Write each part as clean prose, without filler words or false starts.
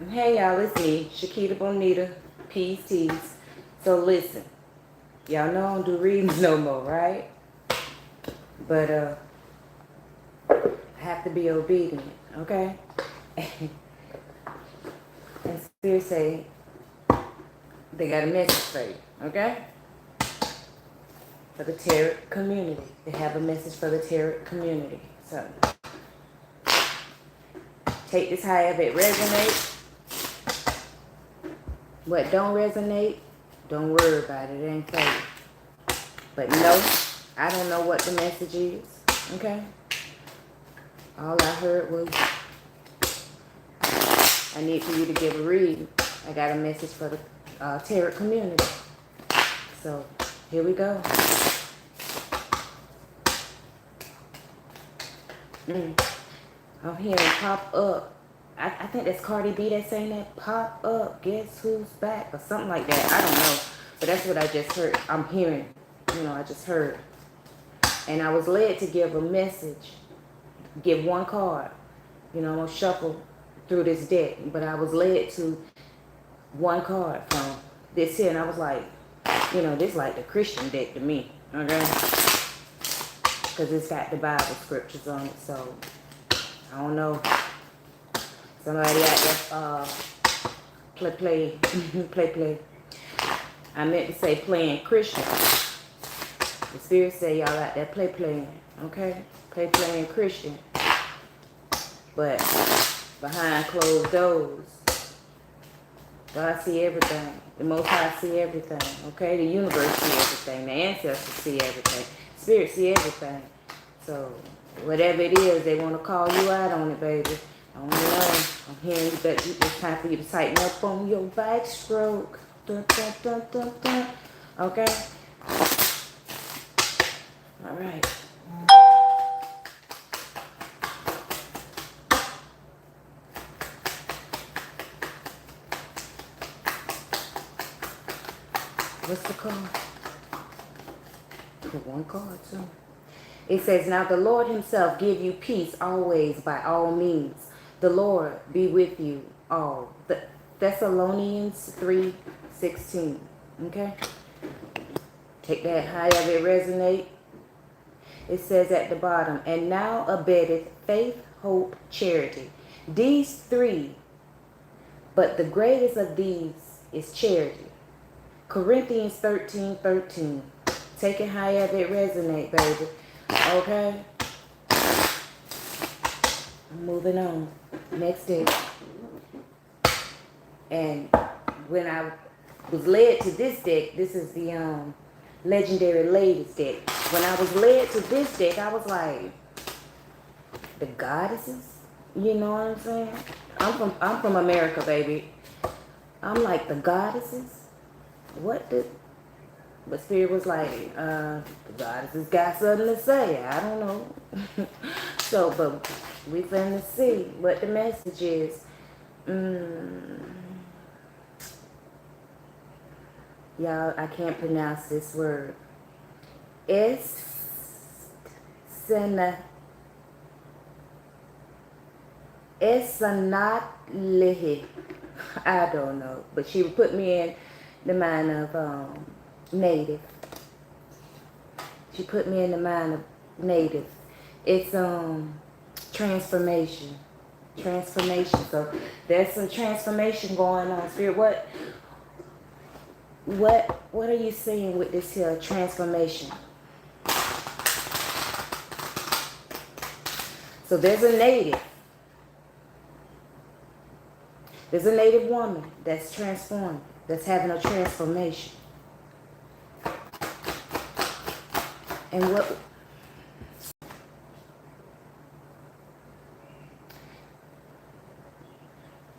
Hey y'all, it's me, Chiquita Bonita, P's T's. So listen, y'all know I don't do readings no more, right? But I have to be obedient, okay? And Spirit say they got a message for you, okay? For the tarot community. They have a message for the tarot community. So take this however it resonates. What don't resonate, don't worry about it. It ain't for you. But no, I don't know what the message is, okay? All I heard was, I need for you to give a read. I got a message for the tarot community. So, here we go. I'm hearing pop up. I think that's Cardi B that's saying that. Pop up, guess who's back? Or something like that. I don't know. But that's what I just heard. I'm hearing. I just heard. And I was led to give a message. Give one card. I'm going to shuffle through this deck. But I was led to one card from this here. And I was like, this like the Christian deck to me. Okay? Because it's got the Bible scriptures on it. So, I don't know. Somebody out there play. I meant to say playing Christian. The Spirit say y'all out there playing. Okay? Playing Christian. But behind closed doors, God see everything. The Most High see everything. Okay? The universe see everything. The ancestors see everything. Spirit see everything. So, whatever it is, they want to call you out on it, baby. I don't know. I'm hearing that it's time for you to tighten up on your backstroke. Dun, dun, dun, dun, dun. Okay? All right. What's the card? Put one card, too. It says, now the Lord himself give you peace always by all means. The Lord be with you all. The Thessalonians 3:16. Okay? Take that however it resonate. It says at the bottom, and now abetteth faith, hope, charity. These three, but the greatest of these is charity. Corinthians 13:13. Take it however it resonate, baby. Okay? I'm moving on. Next day. And when I was led to this deck, this is the Legendary Ladies deck. When I was led to this deck, I was like, the goddesses? You know what I'm saying? I'm from America, baby. I'm like, the goddesses? What the... But Spirit was like, the goddesses got something to say. I don't know. So, but we finna see what the message is. Y'all, I can't pronounce this word. Esanatlihi. I don't know. But she would put me in the mind of native. She put me in the mind of native. It's transformation. Transformation. So there's some transformation going on. Spirit, what are you seeing with this here transformation? So there's a native. There's a native woman that's transformed, that's having a transformation. And what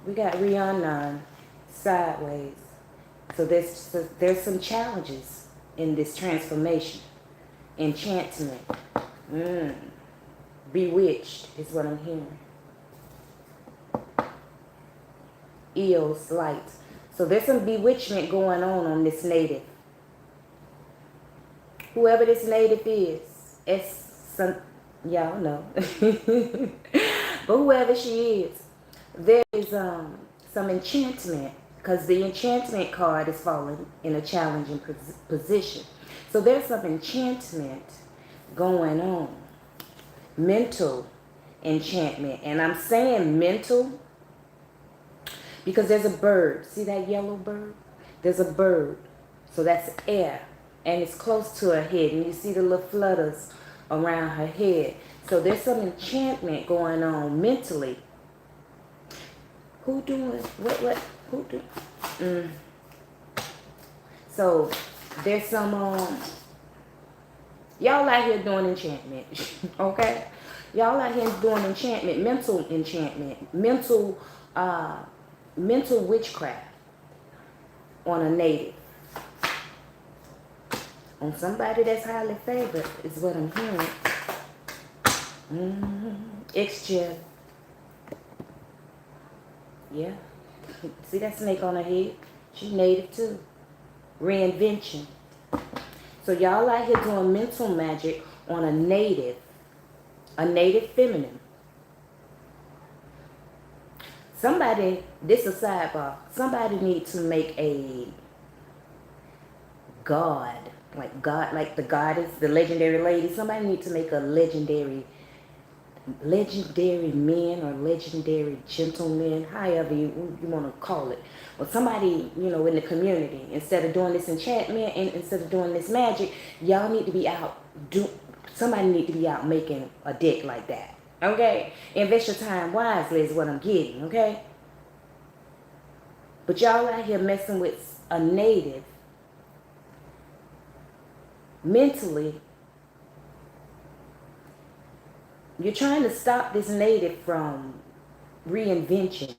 we got Rihanna sideways. So there's some challenges in this transformation. Enchantment. Bewitched is what I'm hearing. Eos light. So there's some bewitchment going on this native. Whoever this native is, y'all know. But whoever she is, there is some enchantment, because the enchantment card is falling in a challenging position. So there's some enchantment going on. Mental enchantment. And I'm saying mental because there's a bird. See that yellow bird? There's a bird. So that's air. And it's close to her head. And you see the little flutters around her head. So there's some enchantment going on mentally. Who doing? What? Who do? So there's some, y'all out here doing enchantment. Okay? Y'all out here doing enchantment, mental witchcraft on a native. On somebody that's highly favored is what I'm hearing. Ex-chair. Yeah. See that snake on her head? She native too. Reinvention. So y'all out here doing mental magic on a native feminine. Somebody, this is a sidebar, somebody needs to make a god, like the goddess, the legendary lady. Somebody needs to make a legendary men or legendary gentlemen, however you want to call it. Or somebody, in the community, instead of doing this enchantment and instead of doing this magic, y'all need to be out, somebody need to be out making a deck like that. Okay? Invest your time wisely is what I'm getting, okay? But y'all out here messing with a native mentally. You're trying to stop this native from reinvention.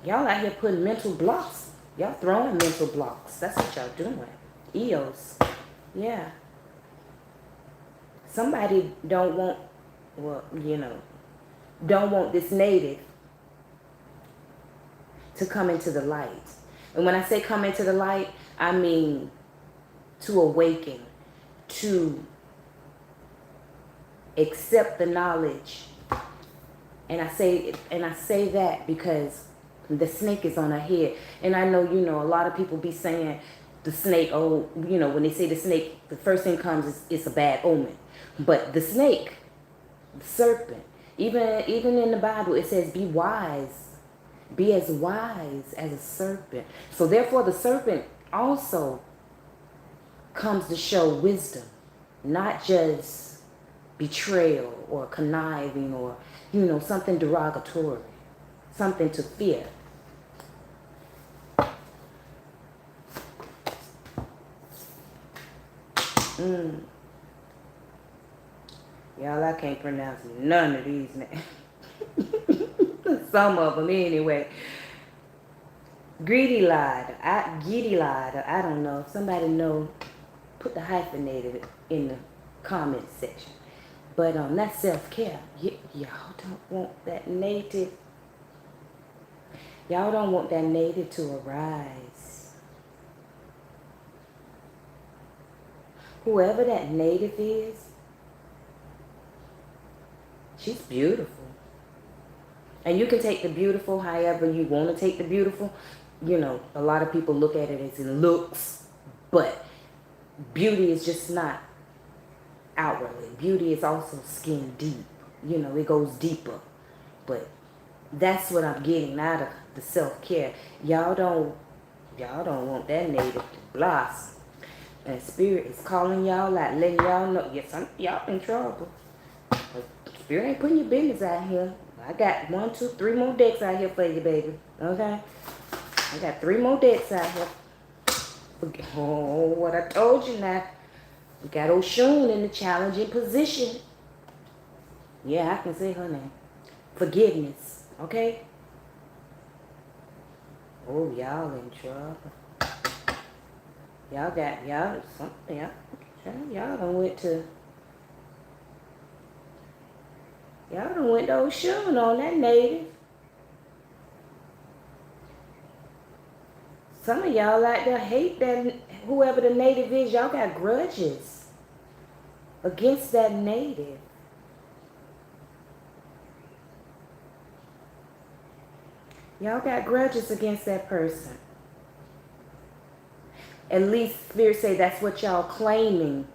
Y'all out here putting mental blocks. Y'all throwing mental blocks. That's what y'all doing. EOS. Yeah. Somebody don't want this native to come into the light. And when I say come into the light, I mean to awaken, to accept the knowledge. And I say that because the snake is on her head. And I know, a lot of people be saying the snake, when they say the snake, the first thing comes is it's a bad omen. But the snake, the serpent, even in the Bible, it says be wise. Be as wise as a serpent. So therefore the serpent also comes to show wisdom, not just betrayal or conniving or, something derogatory, something to fear. Y'all, I can't pronounce none of these names. Some of them anyway. Giddy lied. I don't know. If somebody know, put the hyphenated in the comment section. But that's self-care. Y'all don't want that native. Y'all don't want that native to arise. Whoever that native is, she's beautiful. And you can take the beautiful however you want to take the beautiful. A lot of people look at it as in looks. But beauty is just not outwardly. Beauty is also skin deep. It goes deeper. But that's what I'm getting out of the self-care. Y'all don't want that native to blossom. And Spirit is calling y'all out, letting y'all know, yes, y'all in trouble. But Spirit ain't putting your business out here. I got 1, 2, 3 more decks out here for you, baby. Okay? I got 3 more decks out here. Oh, what I told you now. We got Oshun in the challenging position. Yeah, I can say her name. Forgiveness. Okay? Oh, y'all in trouble. Y'all done went to Oshun on that native. Some of y'all out there hate that, whoever the native is, y'all got grudges against that native. Y'all got grudges against that person. At least Spirit say that's what y'all claiming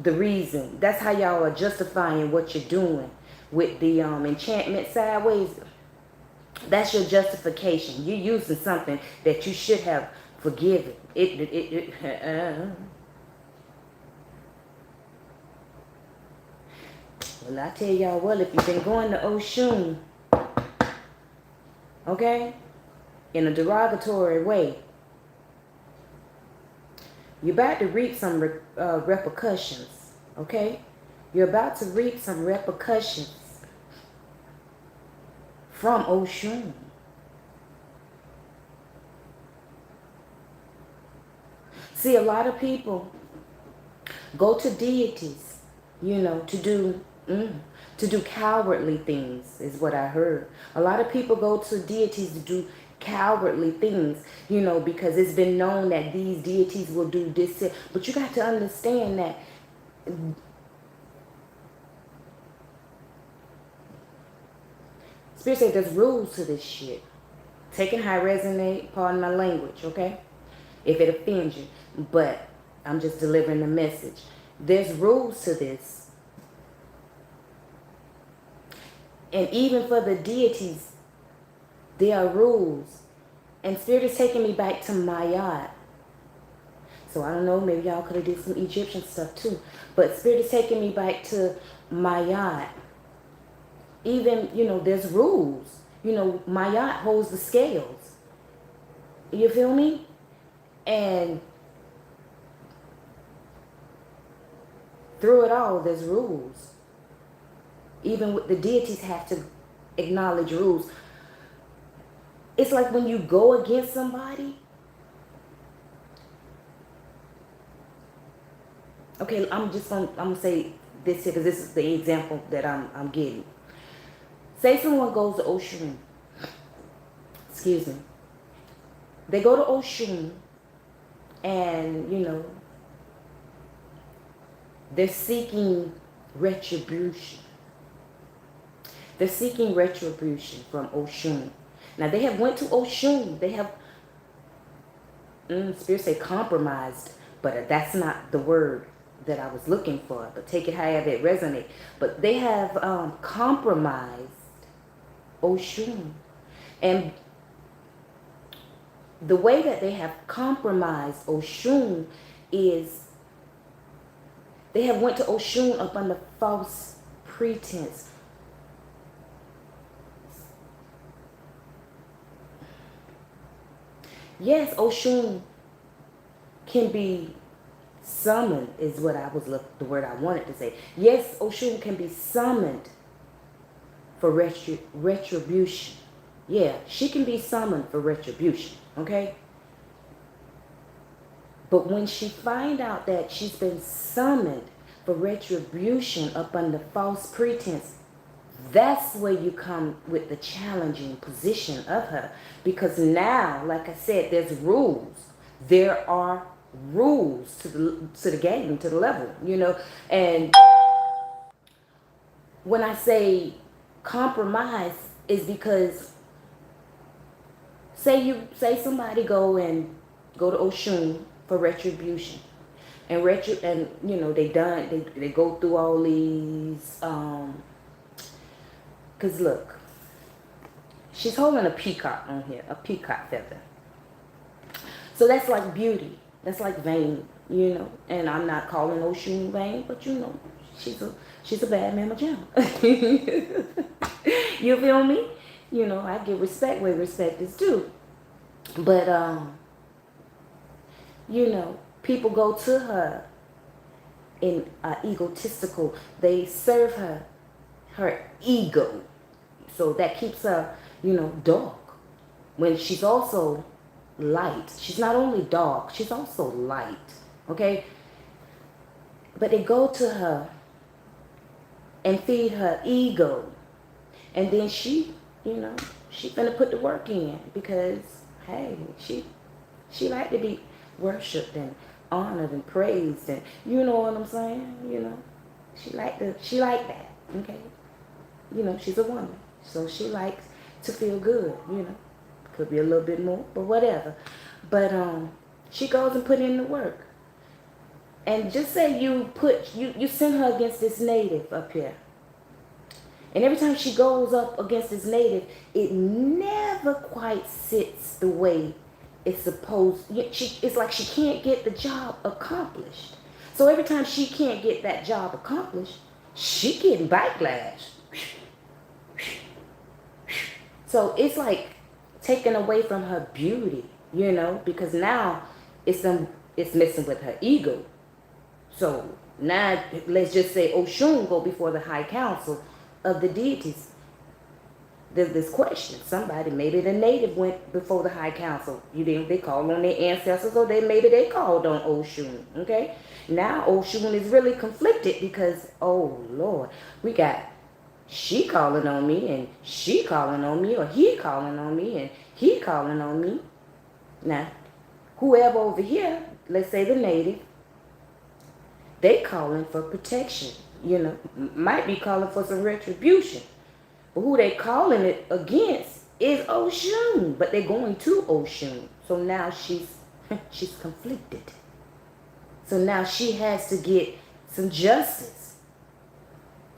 the reason. That's how y'all are justifying what you're doing with the enchantment sideways. That's your justification. You're using something that you should have forgiven. Well, I tell y'all what, if you've been going to Oshun, okay, in a derogatory way, you're about to reap some repercussions, okay? You're about to reap some repercussions from Oshun. See, a lot of people go to deities, to do cowardly things, is what I heard. A lot of people go to deities to do cowardly things, because it's been known that these deities will do this. But you got to understand that Spirit said there's rules to this shit. Take it how it resonate, pardon my language, okay? If it offends you. But I'm just delivering the message. There's rules to this. And even for the deities, there are rules. And Spirit is taking me back to Mayat. So I don't know, maybe y'all could have did some Egyptian stuff too. But Spirit is taking me back to Mayat. Even, there's rules. Mayat holds the scales. You feel me? And through it all, there's rules. Even with the deities have to acknowledge rules. It's like when you go against somebody. Okay, I'm gonna say this here because this is the example that I'm getting. Say someone goes to Oshun. Excuse me. They go to Oshun and, they're seeking retribution. They're seeking retribution from Oshun. Now, they have went to Oshun. They have, Spirit say compromised, but that's not the word that I was looking for. But take it however it resonates. But they have compromised Oshun. And the way that they have compromised Oshun is they have went to Oshun up under false pretense. Yes, Oshun can be summoned is what I was the word I wanted to say. Yes, Oshun can be summoned for retribution. Yeah, she can be summoned for retribution, okay? But when she find out that she's been summoned for retribution up under false pretense, that's where you come with the challenging position of her. Because now, like I said, there's rules. There are rules to the game, to the level, And when I say compromise is because say somebody go to Oshun for retribution. And they go through all these because look, she's holding a peacock on here, a peacock feather. So that's like beauty. That's like vain, And I'm not calling Oshun vain, but she's a bad mama jam. You feel me? I give respect where respect is due. But people go to her in egotistical. They serve her ego. So that keeps her, dark. When she's also light. She's not only dark, she's also light. Okay? But they go to her and feed her ego. And then she finna put the work in because, hey, she like to be worshipped and honored and praised, and you know what I'm saying? She like that. Okay? She's a woman, so she likes to feel good. Could be a little bit more, but whatever. But she goes and put in the work. And just say you send her against this native up here. And every time she goes up against this native, it never quite sits the way it's supposed. It's like she can't get the job accomplished. So every time she can't get that job accomplished, she getting backlash. So it's like taken away from her beauty, because now it's messing with her ego. So now let's just say Oshun go before the high council of the deities. There's this question. Somebody, maybe the native went before the high council. They called on their ancestors, or maybe they called on Oshun. Okay? Now Oshun is really conflicted because, oh Lord, we got she calling on me, and she calling on me, or he calling on me, and he calling on me. Now, whoever over here, let's say the native, they calling for protection, might be calling for some retribution. But who they calling it against is Oshun, but they're going to Oshun. So now she's conflicted. So now she has to get some justice.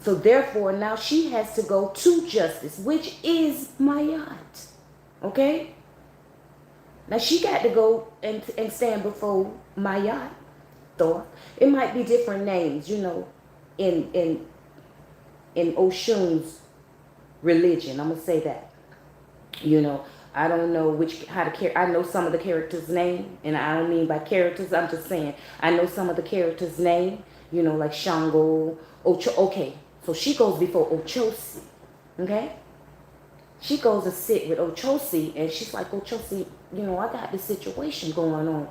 So therefore, now she has to go to justice, which is Mayat. Okay? Now she got to go and stand before Mayat. Thor. It might be different names, in Oshun's religion. I'm gonna say that. I don't know I know some of the characters' name, and I don't mean by characters. I'm just saying I know some of the characters' name. Like Shango, Ocho. Okay, so she goes before Ochosi. Okay, she goes to sit with Ochosi, and she's like, Ochosi, I got this situation going on,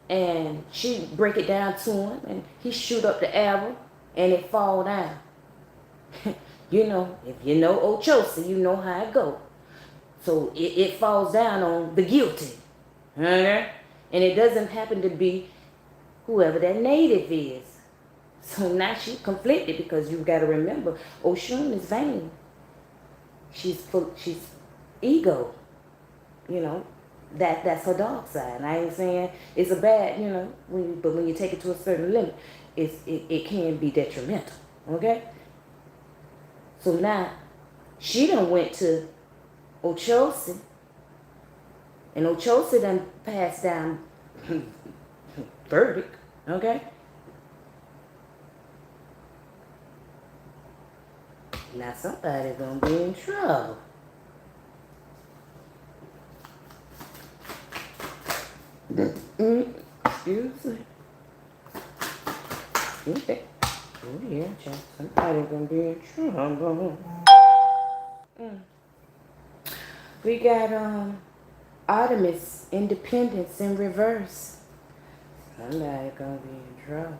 And she break it down to him, and he shoot up the arrow, and it fall down. If you know Ochosi, you know how it go. So it falls down on the guilty. Okay? And it doesn't happen to be whoever that native is. So now she's conflicted because you've got to remember, Oshun is vain. She's ego. That's her dark side. And I ain't saying it's a bad, but when you take it to a certain limit, it can be detrimental. Okay? So now she done went to Ochosi, and Ochosi done passed down verdict. Okay? Now somebody's gonna be in trouble. Excuse me. Okay. Oh yeah, child. Somebody's gonna be in trouble. We got Artemis, Independence in reverse. Somebody gonna be in trouble.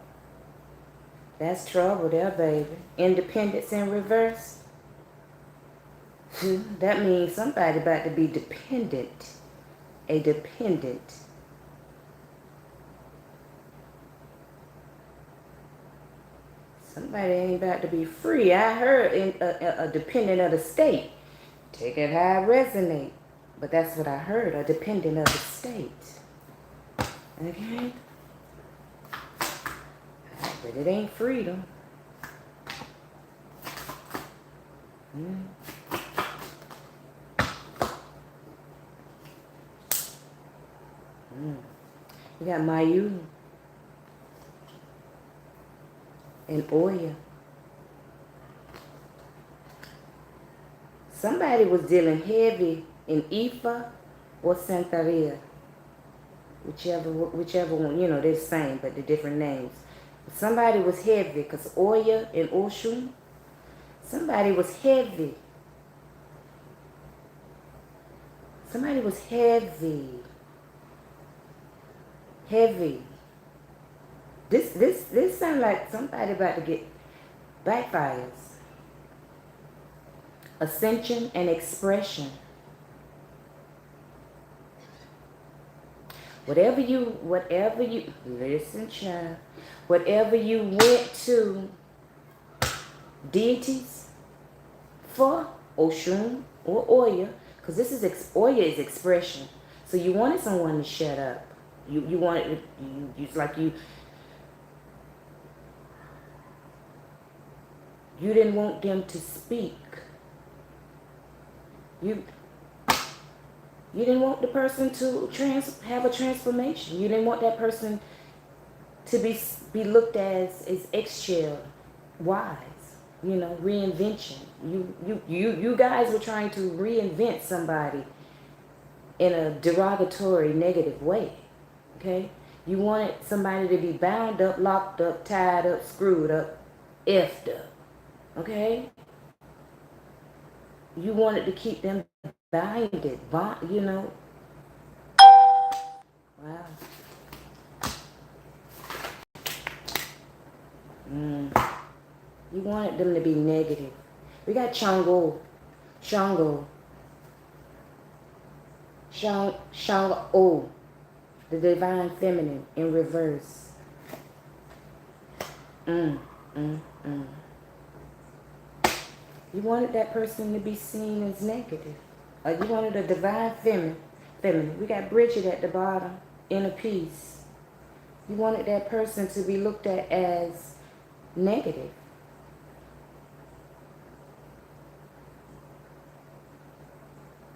That's trouble there, baby. Independence in reverse. That means somebody about to be dependent. A dependent. Somebody ain't about to be free. I heard a dependent of the state. Take it how it resonate. But that's what I heard, a dependent of the state. Okay? But it ain't freedom. You got Mayu and Oya. Somebody was dealing heavy in Ifa or Santeria. Whichever one, they're the same, but they're different names. Somebody was heavy, because Oya and Oshun, somebody was heavy. Somebody was heavy. Heavy. This sounds like somebody about to get backfires. Ascension and expression. Whatever you, listen, child. Whatever you went to deities for, Oshun or Oya, Because this is, Oya is expression. So you wanted someone to shut up. You wanted, it's like you didn't want them to speak. You didn't want the person to have a transformation. You didn't want that person to be looked at as eggshell wise. You know, reinvention. You guys were trying to reinvent somebody in a derogatory, negative way. Okay? You wanted somebody to be bound up, locked up, tied up, screwed up, effed up. Okay? You wanted to keep them binded, you know. Wow. You wanted them to be negative. We got Shango, the divine feminine in reverse. You wanted that person to be seen as negative. You wanted a divine feminine. We got Bridget at the bottom, inner peace. You wanted that person to be looked at as negative.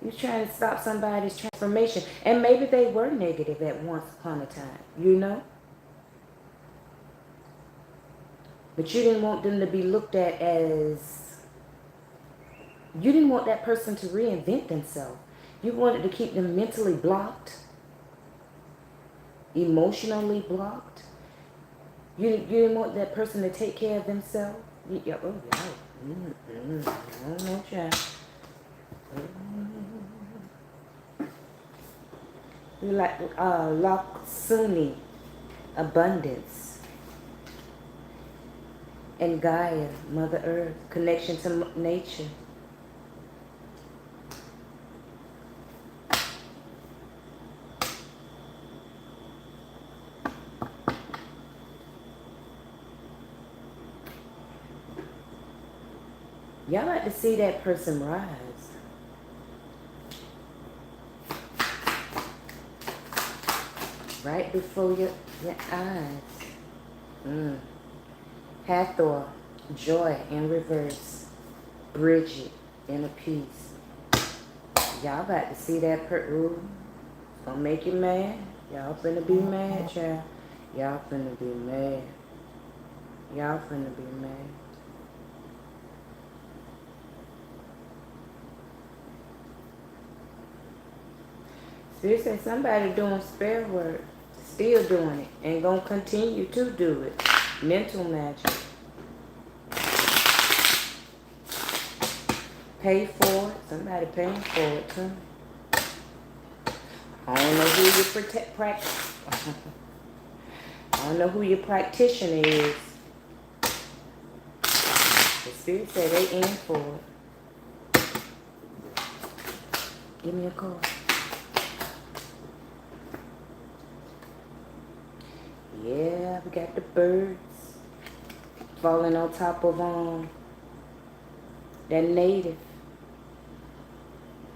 You're trying to stop somebody's transformation. And maybe they were negative at once upon a time, you know? But you didn't want them to be looked at as... You didn't want that person to reinvent themselves. You wanted to keep them mentally blocked, emotionally blocked. You didn't want that person to take care of themselves. I don't know, child. You like Laksuni, abundance, and Gaia, Mother Earth, connection to nature. Y'all like to see that person rise. Right before your eyes. Hathor, joy in reverse. Bridget, inner peace. Y'all about to see that ooh, it's gonna make you mad. Y'all finna be mad, child. Y'all finna be mad. Y'all finna be mad. Spirit said somebody doing spell work, still doing it, and gonna continue to do it. Mental magic. Pay for it. Somebody paying for it too. I don't know who your I don't know who your practitioner is. The Spirit said they in for it. Give me a call. Yeah, we got the birds falling on top of that native.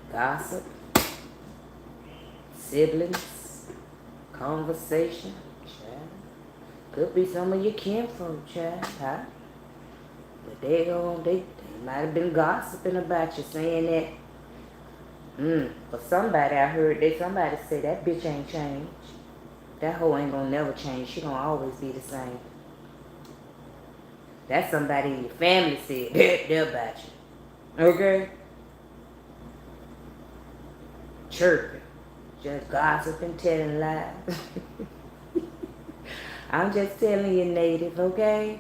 Gossip, siblings, conversation, child. Could be some of your kinfolk, child, huh? But they might have been gossiping about you, saying that. For somebody, I heard somebody say that bitch ain't changed. That hoe ain't gonna never change. She gonna always be the same. That's somebody in your family said that about you. Okay? Chirping. Just gossiping, telling lies. I'm just telling you, native, okay?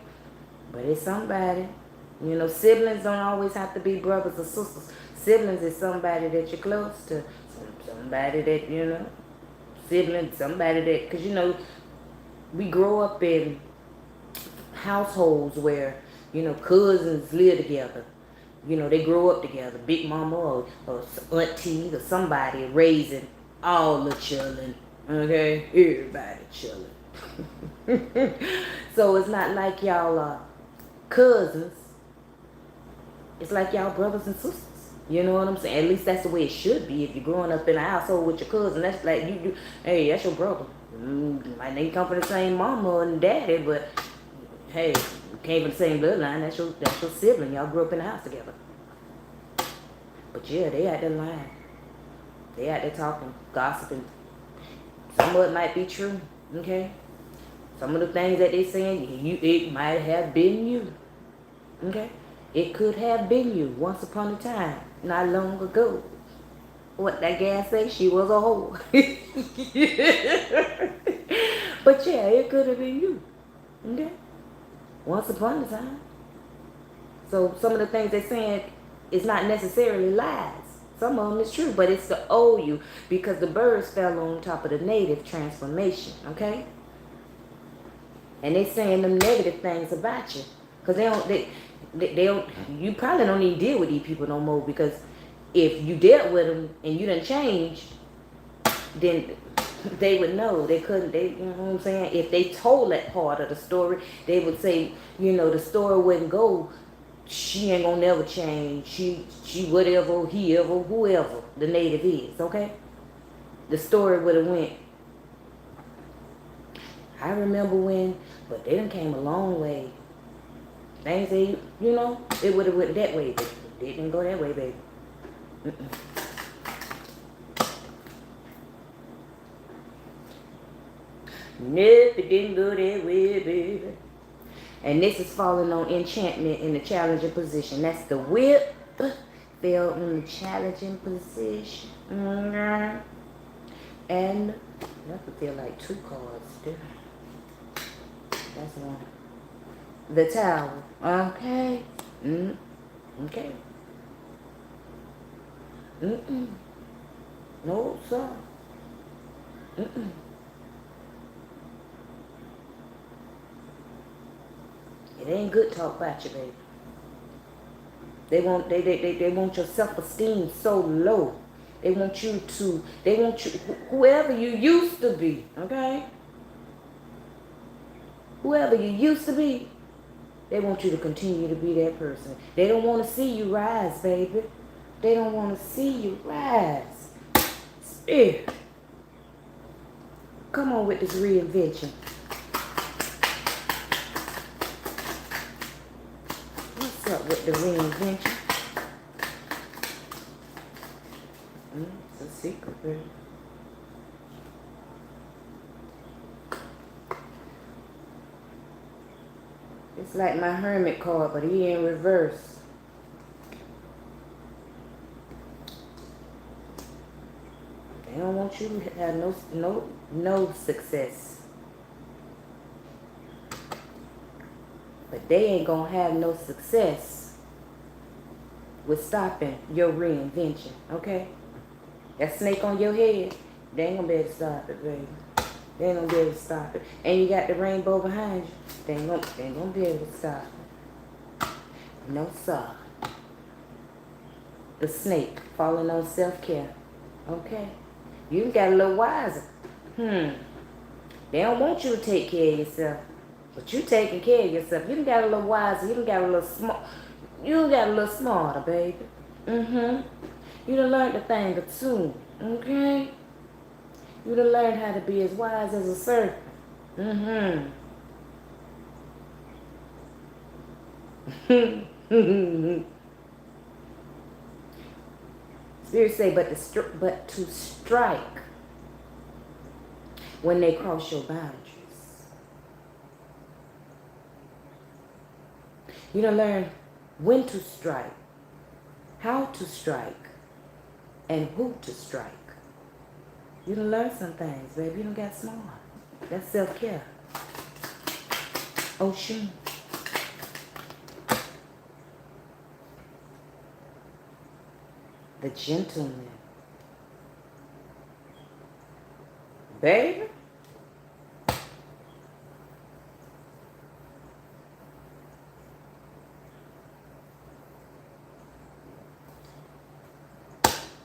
But it's somebody. You know, siblings don't always have to be brothers or sisters. Siblings is somebody that you're close to. Somebody that, you know, sibling, somebody that, because, you know, we grow up in households where, you know, cousins live together. You know, they grow up together. Big mama or auntie or somebody raising all the children. Okay? Everybody children. So it's not like y'all are cousins. It's like y'all brothers and sisters. You know what I'm saying? At least that's the way it should be. If you're growing up in a household with your cousin, that's like you. Hey, that's your brother. Might they come from the same mama and daddy, but hey, you came from the same bloodline. That's your sibling. Y'all grew up in the house together. But yeah, they out there lying. They out there talking, gossiping. Some of it might be true. Okay. Some of the things that they saying, it might have been you. Okay. It could have been you once upon a time, not long ago. What that gas say? She was a whore. But yeah, it could have been you. Okay? Once upon a time. So some of the things they're saying is not necessarily lies. Some of them is true, but it's the old you because the birds fell on top of the native transformation. Okay? And they saying them negative things about you. Because they don't, you probably don't even deal with these people no more because if you dealt with them and you didn't change, then they would know. They couldn't, you know what I'm saying? If they told that part of the story, they would say, the story wouldn't go, she ain't gonna never change. She whatever, he ever, whoever the native is, okay? The story would have went, I remember when, but they done came a long way. Things they, it would have went that way, but they didn't go that way, baby. Nope, it didn't go that way, baby. And this is falling on enchantment in the challenging position. That's the whip. Fell in the challenging position. And that could feel like two cards, dude. That's one. The Tower. Okay. Okay. No, sir. It ain't good talk about you, baby. They want your self-esteem so low. They want you, whoever you used to be, okay? Whoever you used to be, they want you to continue to be that person. They don't want to see you rise, baby. They don't want to see you rise. Spirit, come on with this reinvention. What's up with the reinvention? It's a secret, baby. It's like my Hermit card, but he in reverse. They don't want you to have no success. But they ain't gonna have no success with stopping your reinvention, okay? That snake on your head, they ain't gonna be able to stop it, baby. They ain't gonna be able to stop it. And you got the rainbow behind you. They ain't gonna be able to stop it. No, sir. The snake falling on self-care. Okay. You got a little wiser. They don't want you to take care of yourself. But you taking care of yourself. You done got a little wiser. You done got a little smart. You done got a little smarter, baby. You done learned the thing or two. Okay? You done learned how to be as wise as a serpent. Spirit say, but to strike when they cross your boundaries. You done learn when to strike, how to strike, and who to strike. You done learn some things, baby. You done got smart. That's self-care. Ocean. The gentleman. Baby.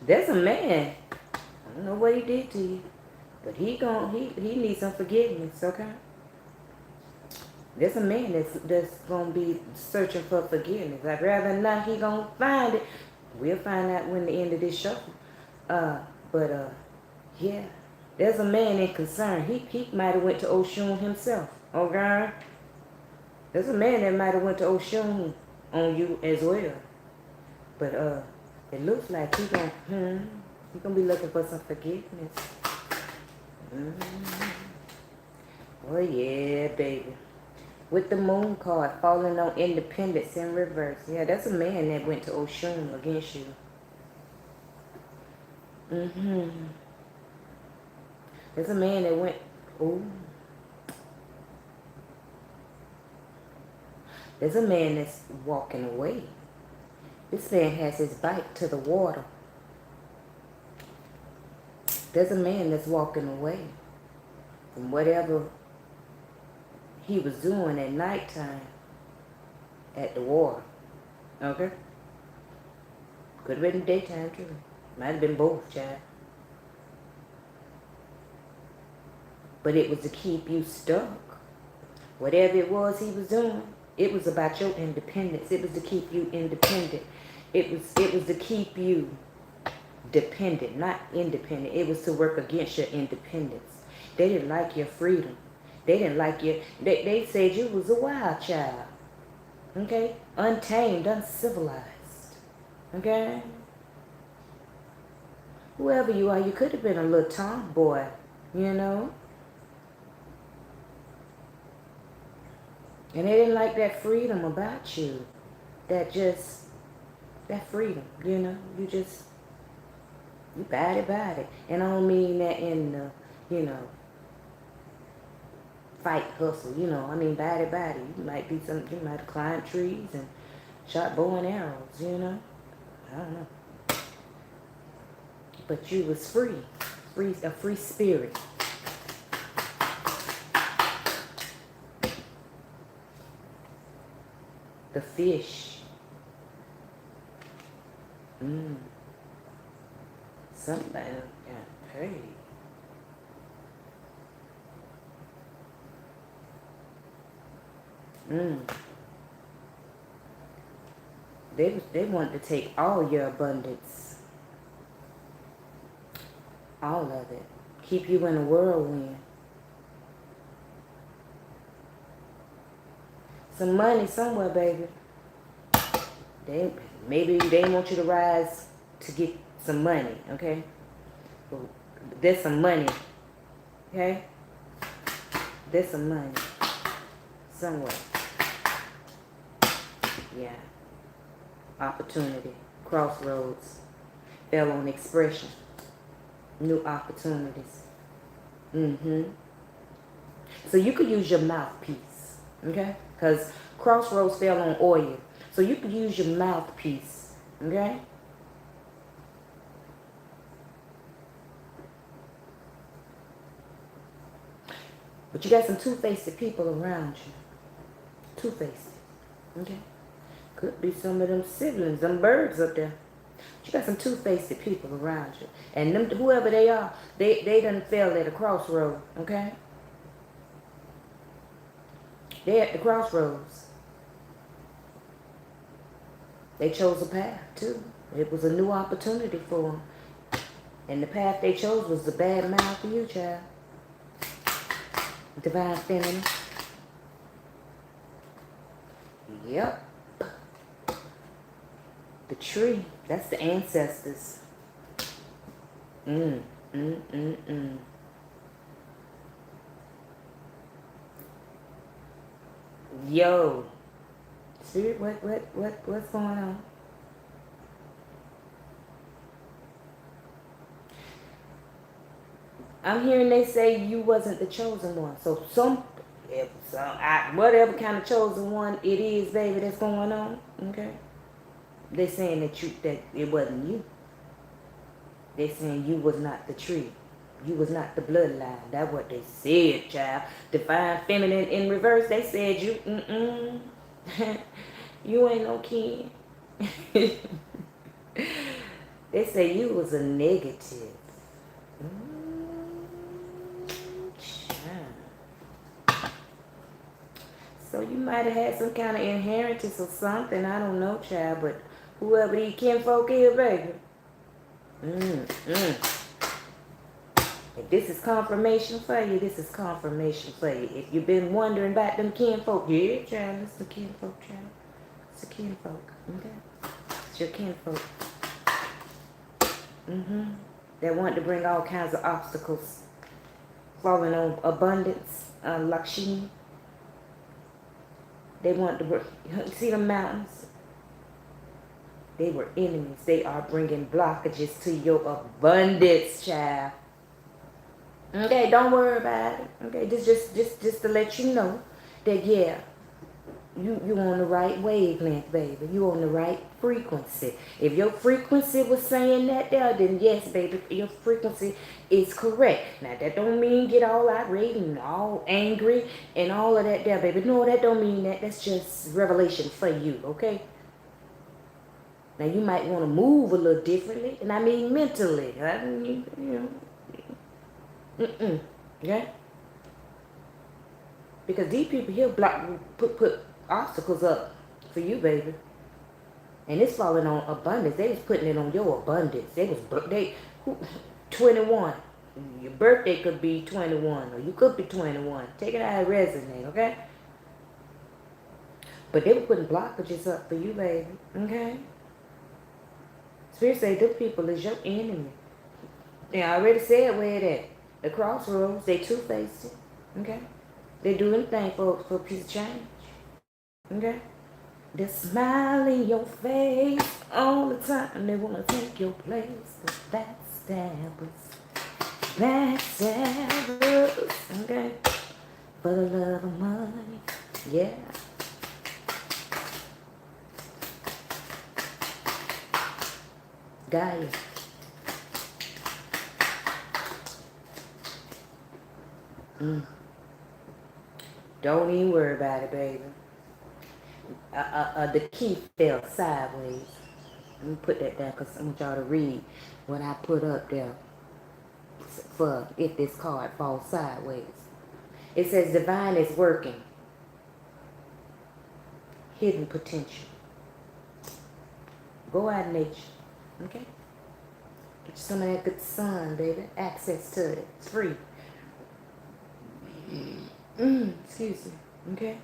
There's a man. I don't know what he did to you, but he needs some forgiveness, okay? There's a man that's gonna be searching for forgiveness. I'd rather not he gonna find it. We'll find out when the end of this show. But yeah. There's a man in concern. He might have went to Oshun himself. Okay? There's a man that might have went to Oshun on you as well. But it looks like he gonna be looking for some forgiveness. Oh yeah, baby. With the moon card falling on independence in reverse. Yeah, that's a man that went to Oshun against you. There's a man that went, ooh. There's a man that's walking away. This man has his back to the water. There's a man that's walking away from whatever he was doing at nighttime at the water. Okay? Could have been daytime too. Might have been both, child. But it was to keep you stuck. Whatever it was he was doing, it was about your independence. It was to keep you independent. It was to keep you dependent, not independent. It was to work against your independence. They didn't like your freedom. They didn't like you. They said you was a wild child. Okay? Untamed, uncivilized. Okay? Whoever you are, you could have been a little tomboy, you know? And they didn't like that freedom about you. That freedom, you know? You bad about it. And I don't mean that in the, you know, fight, hustle, you know. I mean bad about it. You might have climbed trees and shot bow and arrows, you know. I don't know. But you was free. A free spirit. The fish. Somebody got paid. They wanted to take all your abundance. All of it. Keep you in a whirlwind. Some money somewhere, baby. Maybe they want you to rise to get some money, okay? There's some money, okay? There's some money somewhere. Yeah. Opportunity. Crossroads. Fell on expression. New opportunities. So you could use your mouthpiece, okay? Because crossroads fell on oil. So you could use your mouthpiece, okay? But you got some two-faced people around you. Two-faced, okay? Could be some of them siblings, them birds up there. But you got some two-faced people around you. And them, whoever they are, they done fell at a crossroad, okay? They're at the crossroads. They chose a path, too. It was a new opportunity for them. And the path they chose was the bad mouth for you, child. Divine feminine. Yep. The tree. That's the ancestors. Yo. Spirit, what's going on? I'm hearing they say you wasn't the chosen one. So whatever kind of chosen one it is, baby, that's going on, okay? They saying that it wasn't you. They saying you was not the tree. You was not the bloodline. That's what they said, child. Divine feminine in reverse. They said you, you ain't no kin. They say you was a negative. So you might have had some kind of inheritance or something. I don't know, child, but Whoever these kinfolk is, baby. If this is confirmation for you, this is confirmation for you. If you've been wondering about them kinfolk, yeah, child, it's the kinfolk, child. It's the kinfolk, okay? It's your kinfolk. They want to bring all kinds of obstacles. Falling on abundance, Lakshmi. They want to bring, see the mountains? They were enemies. They are bringing blockages to your abundance, child. Okay, don't worry about it. Okay, just to let you know that yeah, you on the right wavelength, baby. You on the right frequency. If your frequency was saying that there, then yes, baby, your frequency is correct. Now that don't mean get all irate and all angry and all of that there, baby. No, that don't mean that. That's just revelation for you, okay? Now you might want to move a little differently, and I mean mentally. Okay? Because these people here put obstacles up for you, baby. And it's falling on abundance. They was putting it on your abundance. 21. Your birthday could be 21, or you could be 21. Take it out of resonate, okay? But they were putting blockages up for you, baby. Okay? Spirit say them people is your enemy. They already said where it at. The crossroads, they two-faced. Okay? They do anything for a piece of change. Okay? They smile in your face all the time. They want to take your place. The backstabbers. Okay? For the love of money. Yeah. Gaia. Don't even worry about it, baby. The key fell sideways. Let me put that down because I want y'all to read what I put up there for if this card falls sideways. It says divine is working. Hidden potential. Go out in nature. Okay? Get you some of that good sun, baby. Access to it. It's free. Excuse me. Okay?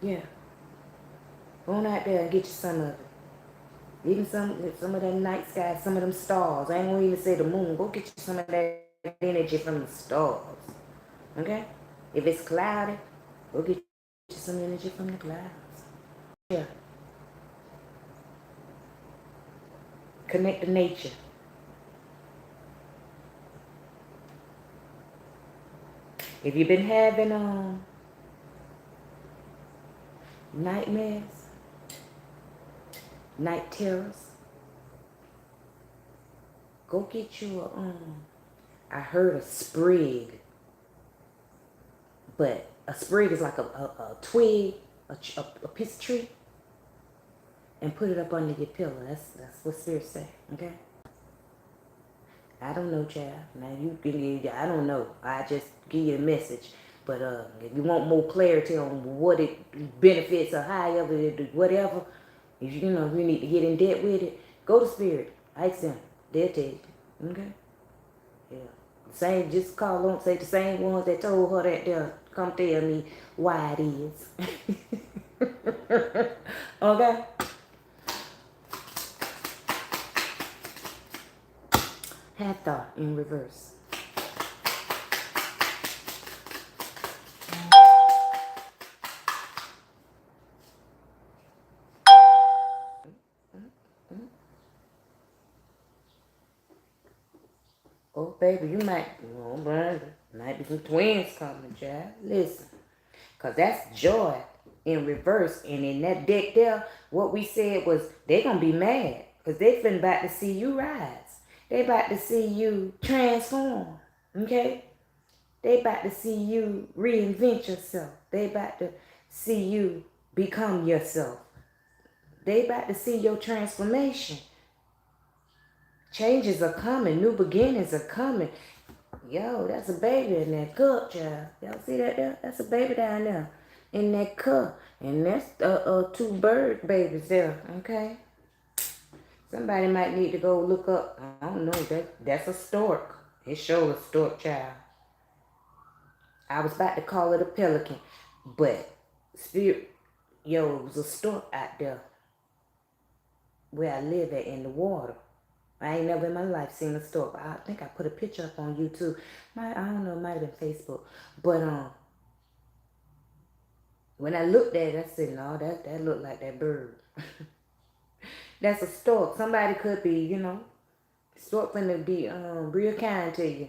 Yeah. Go on out there and get you some of it. Even some of that night sky, some of them stars. I ain't gonna even say the moon. Go get you some of that energy from the stars. Okay? If it's cloudy, go get you some energy from the clouds. Yeah. Connect to nature. If you've been having nightmares, night terrors, go get you I heard a sprig, but a sprig is like a twig, a piece of tree, and put it up under your pillow. That's what spirits say, okay? I don't know, child. Now I don't know. I just give you the message. But if you want more clarity on what it benefits or however it whatever, if you need to get in debt with it, go to spirit. Ask them. They'll tell you. Okay? Yeah. Just call on, say the same ones that told her that they'll come tell me why it is. Okay? Hathor in reverse. Oh, baby, you might be some twins coming, child. Listen, because that's joy in reverse. And in that deck there, what we said was they're going to be mad because they finna about to see you rise. They about to see you transform, okay? They about to see you reinvent yourself. They about to see you become yourself. They about to see your transformation. Changes are coming. New beginnings are coming. Yo, that's a baby in that cup, child. Y'all see that there? That's a baby down there in that cup. And that's two bird babies there, okay? Somebody might need to go look up. I don't know. That's a stork. It shows a stork, child. I was about to call it a pelican, but spirit, yo, it was a stork out there where I live at in the water. I ain't never in my life seen a stork. I think I put a picture up on YouTube. I don't know, it might have been Facebook. But when I looked at it, I said, no, that looked like that bird. That's a stork. Somebody could be, stork finna be real kind to you.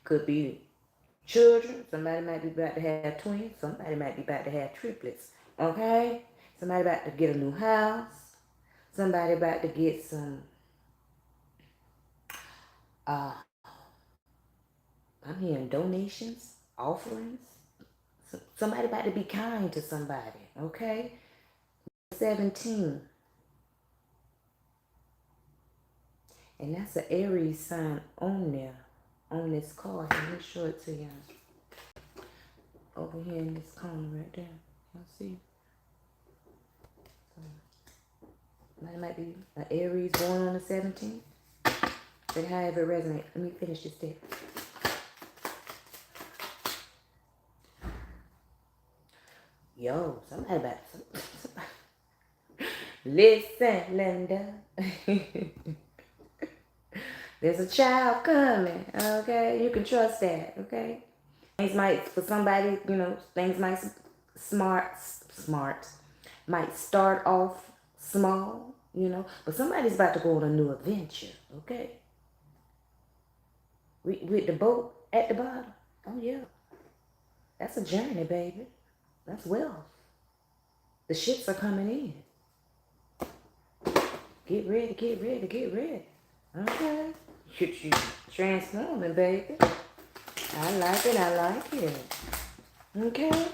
Could be children. Somebody might be about to have twins. Somebody might be about to have triplets. Okay? Somebody about to get a new house. Somebody about to get some I'm hearing donations, offerings. Somebody about to be kind to somebody, okay? 17. And that's an Aries sign on there, on this card. Let me show it to you. Over here in this corner right there. Y'all see? Somebody might be an Aries born on the 17th. But however it resonates. Let me finish this step. Yo, somebody about to... Listen, Linda. There's a child coming, okay? You can trust that, okay? Things might, for somebody, things might might start off small, but somebody's about to go on a new adventure, okay? With the boat at the bottom. Oh, yeah. That's a journey, baby. That's wealth. The ships are coming in. Get ready, get ready, get ready. Okay. You transforming, baby. I like it, I like it. Okay.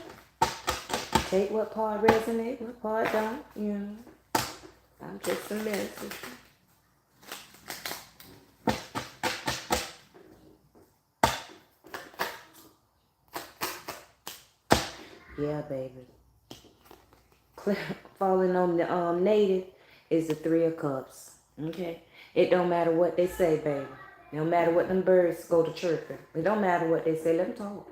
Take what part resonate, what part don't, I'm just a message. Yeah, baby. Falling on the native is the 3 of Cups. Okay? It don't matter what they say, baby. It don't matter what them birds go to chirping. It don't matter what they say. Let them talk.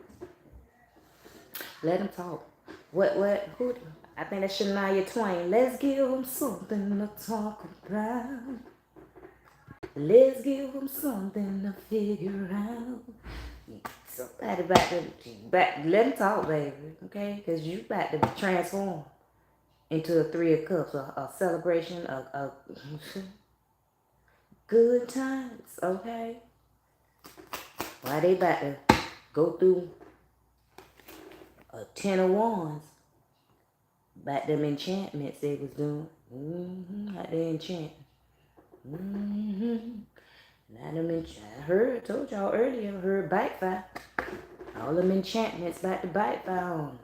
Let them talk. Who? I think that's Shania Twain. Let's give them something to talk about. Let's give them something to figure out. Somebody let them talk, baby. Okay? Because you about to transform into a 3 of Cups, a celebration of good times, okay? Why they about to go through a 10 of Wands, about them enchantments they was doing. How they enchant. Now them I told y'all earlier, heard backfire. All them enchantments about to backfire on.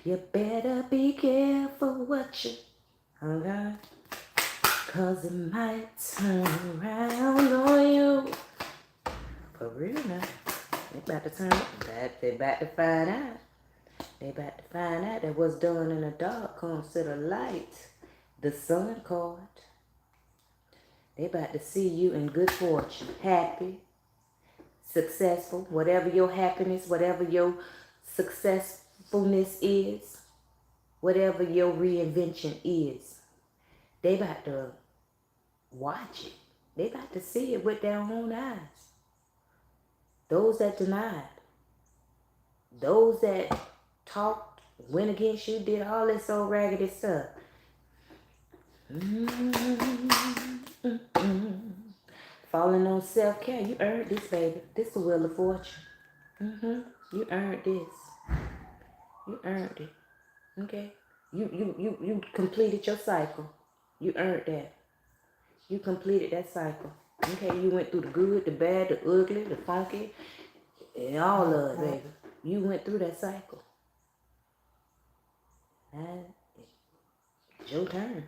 You better be careful what you, okay? Cause it might turn around on you. For real now. They about to turn that. They about to find out. They about to find out that what's done in the dark comes to the light. The sun card. They about to see you in good fortune. Happy. Successful. Whatever your happiness, whatever your successfulness is. Whatever your reinvention is. They about to watch it. They about to see it with their own eyes. Those that denied. Those that talked, went against you, did all this old raggedy stuff. Falling on self-care. You earned this, baby. This is the Wheel of Fortune. You earned this. You earned it. Okay? You completed your cycle. You earned that. You completed that cycle. Okay? You went through the good, the bad, the ugly, the funky, and all of it, baby. You went through that cycle. And it's your turn.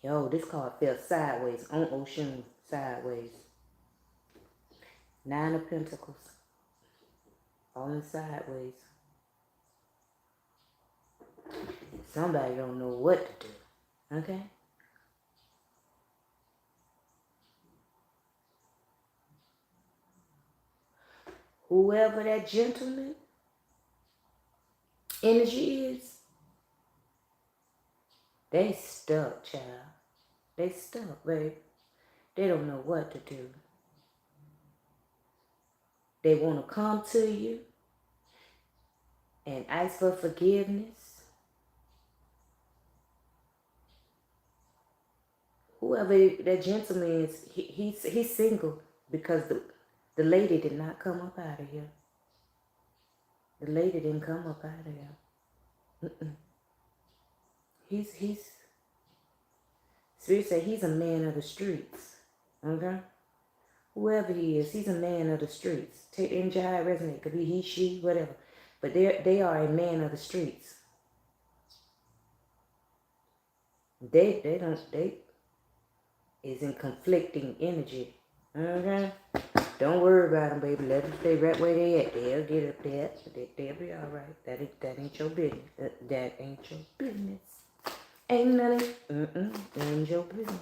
Yo, this card fell sideways on Ocean, sideways. 9 of Pentacles. falling sideways. Somebody don't know what to do. Okay? Whoever that gentleman energy is, they stuck, child. They stuck, babe. They don't know what to do. They want to come to you and ask for forgiveness. Whoever that gentleman is, he's single because the lady did not come up out of here. The lady didn't come up out of here. He's Spirit said he's a man of the streets. Okay? Whoever he is, he's a man of the streets. Take the energy how it resonates. Could be he, she, whatever. But they are a man of the streets. They is in conflicting energy. Okay? Don't worry about them, baby. Let them stay right where they at. They'll get up there. They'll be all right. That ain't your business. That ain't your business. Ain't nothing. That ain't your business.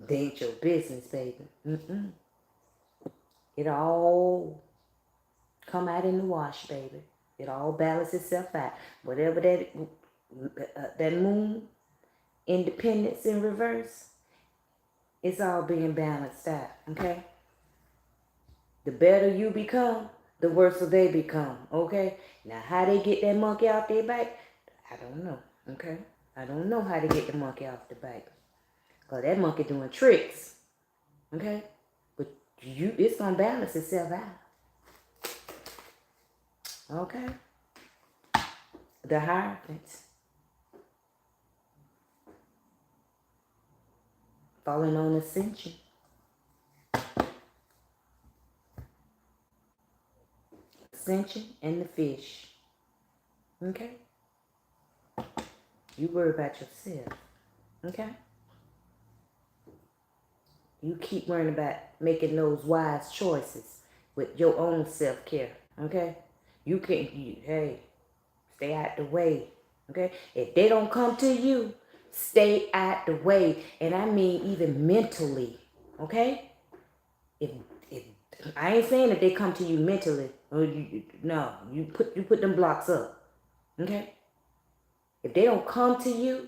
They ain't your business, baby. It all come out in the wash, baby. It all balances itself out. Whatever that moon, independence in reverse, it's all being balanced out, okay? The better you become, the worse they become, okay? Now, how they get that monkey off their back, I don't know, okay? I don't know how to get the monkey off the back. Because that monkey doing tricks, okay? But it's going to balance itself out, okay? The Hierophants. Falling on ascension. Ascension and the fish. Okay? You worry about yourself. Okay? You keep worrying about making those wise choices with your own self-care. Okay? Hey, stay out the way. Okay? If they don't come to you, stay out the way. And I mean even mentally. Okay? If I ain't saying that they come to you mentally. No, you put them blocks up. Okay? If they don't come to you,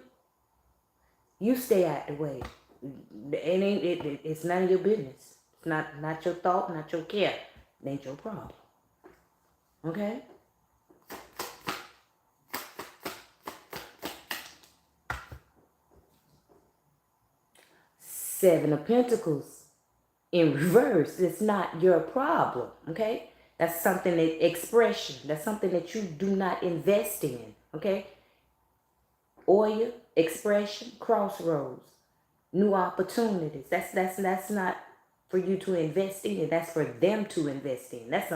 you stay out the way. It's none of your business. It's not your thought, not your care. It ain't your problem. Okay? Seven of Pentacles in reverse. It's not your problem. Okay? That's something that expression. That's something that you do not invest in. Okay? Oil, expression, crossroads, new opportunities. That's not for you to invest in. That's for them to invest in. That's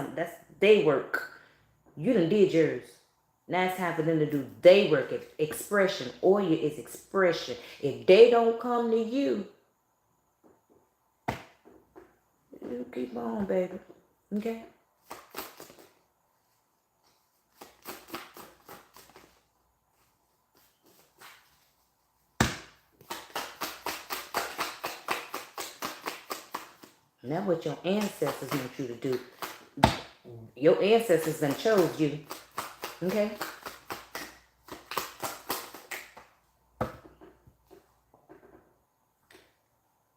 they work. You done did yours. Now it's time for them to do they work. Expression. Oil is expression. If they don't come to you, you keep on, baby. Okay? And that's what your ancestors want you to do. Your ancestors done chose you. Okay?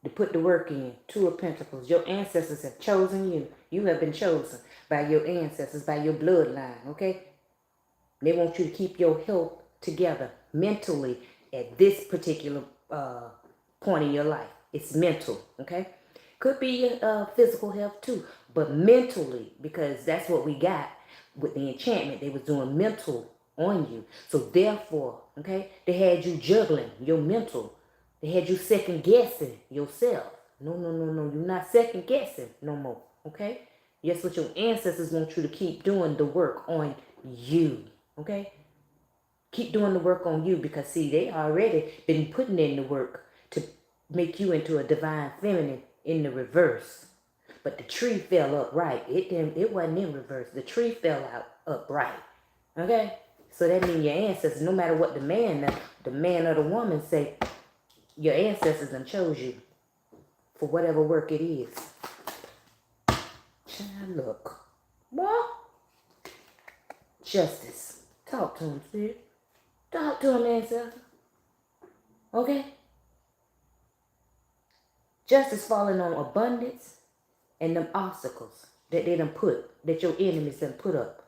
To put the work in. Two of Pentacles. Your ancestors have chosen you. You have been chosen by your ancestors, by your bloodline. Okay? They want you to keep your health together mentally at this particular point in your life. It's mental. Okay? Could be physical health too, but mentally, because that's what we got with the enchantment. They was doing mental on you. So therefore, okay, they had you juggling your mental. They had you second guessing yourself. No. You're not second guessing no more. Okay? Yes, what your ancestors want you to keep doing the work on you. Okay? Keep doing the work on you because see, they already been putting in the work to make you into a divine feminine in the reverse. But the tree fell upright. It wasn't in reverse. The tree fell out upright. Okay? So that means your ancestors, no matter what the man or the woman say, your ancestors done chose you for whatever work it is. Child, look. Boy. Justice. Talk to him, spirit. Talk to him, ancestor. Okay? Justice falling on abundance and them obstacles that they done put, that your enemies done put up.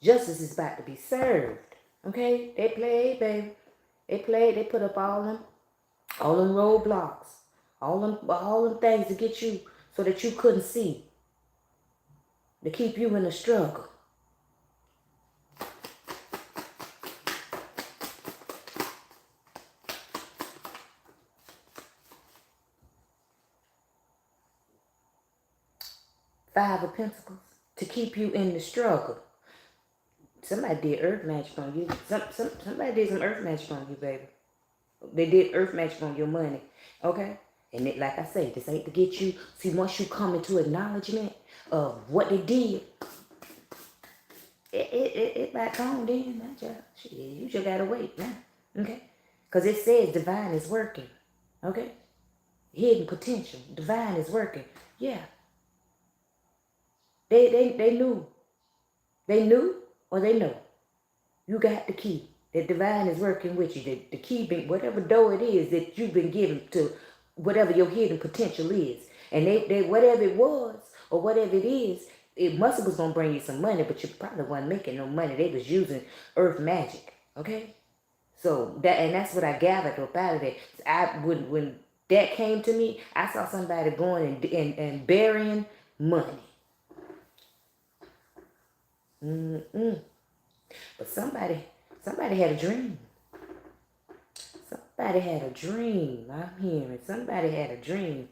Justice is about to be served. Okay? They played, baby. They put up all them roadblocks. All them things to get you so that you couldn't see. To keep you in the struggle. Five of Pentacles. To keep you in the struggle. Somebody did earth magic on you. Somebody did some earth magic on you, baby. They did earth magic on your money. Okay? And it, like I say, this ain't to get you. See, once you come into acknowledgement of what they did, it back on then. Shit, you just gotta wait now. Okay? Because it says divine is working. Okay? Hidden potential. Divine is working. Yeah. They knew. They knew or they know. You got the key. That divine is working with you. The key, whatever door it is that you've been given to, whatever your hidden potential is. And they whatever it was or whatever it is, it must was gonna bring you some money, but you probably wasn't making no money. They was using earth magic. Okay? So that's what I gathered up out of that. When that came to me, I saw somebody going and burying money. But somebody had a dream. Somebody had a dream. I'm hearing. Somebody had a dream.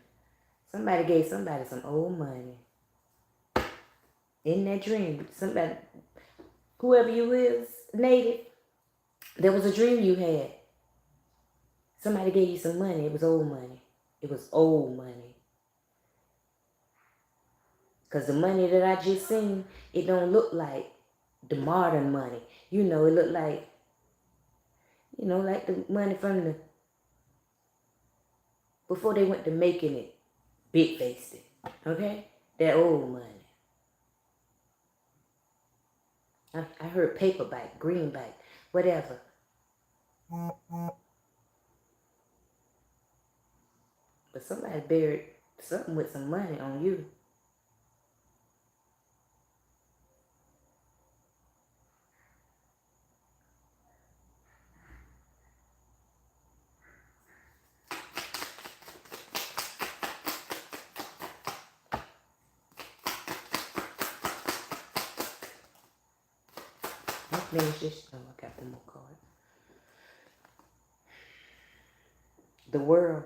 Somebody gave somebody some old money. In that dream, somebody, whoever you is, native, there was a dream you had. Somebody gave you some money. It was old money. It was old money. Because the money that I just seen, it don't look like the modern money. You know, it looked like, like the money from before they went to making it big-faced it. Okay? That old money. I heard paperback, greenback, whatever. But somebody buried something with some money on you. I got one more card. The world.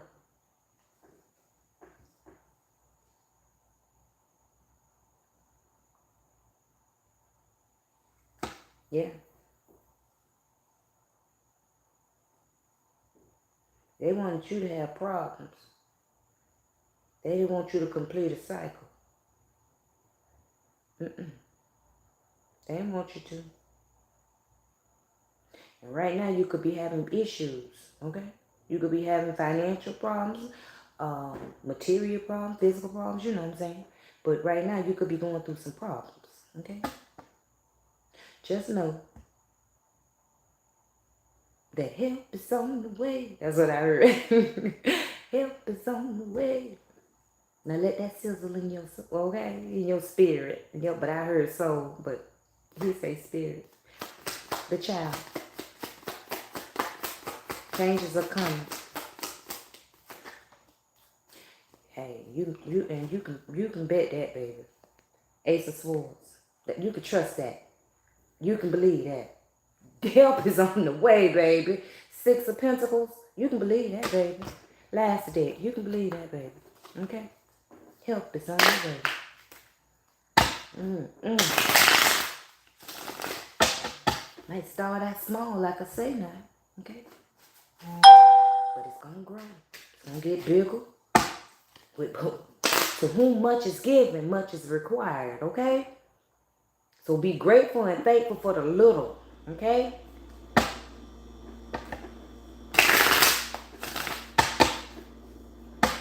Yeah. They wanted you to have problems. They didn't want you to complete a cycle. They didn't want you to. And right now you could be having issues, okay? You could be having financial problems, material problems, physical problems, you know what I'm saying? But right now you could be going through some problems, okay? Just know that help is on the way. That's what I heard. Help is on the way. Now let that sizzle in your soul, okay? In your spirit. But I heard soul, but he say spirit. The child. Changes are coming. Hey, you can bet that, baby. Ace of Swords. That you can trust that. You can believe that. Help is on the way, baby. Six of Pentacles. You can believe that, baby. Last deck. You can believe that, baby. Okay? Help is on the way. Might start out small, like I say now. Okay? But it's gonna grow. It's gonna get bigger To whom much is given, much is required, okay? So be grateful and thankful for the little, okay?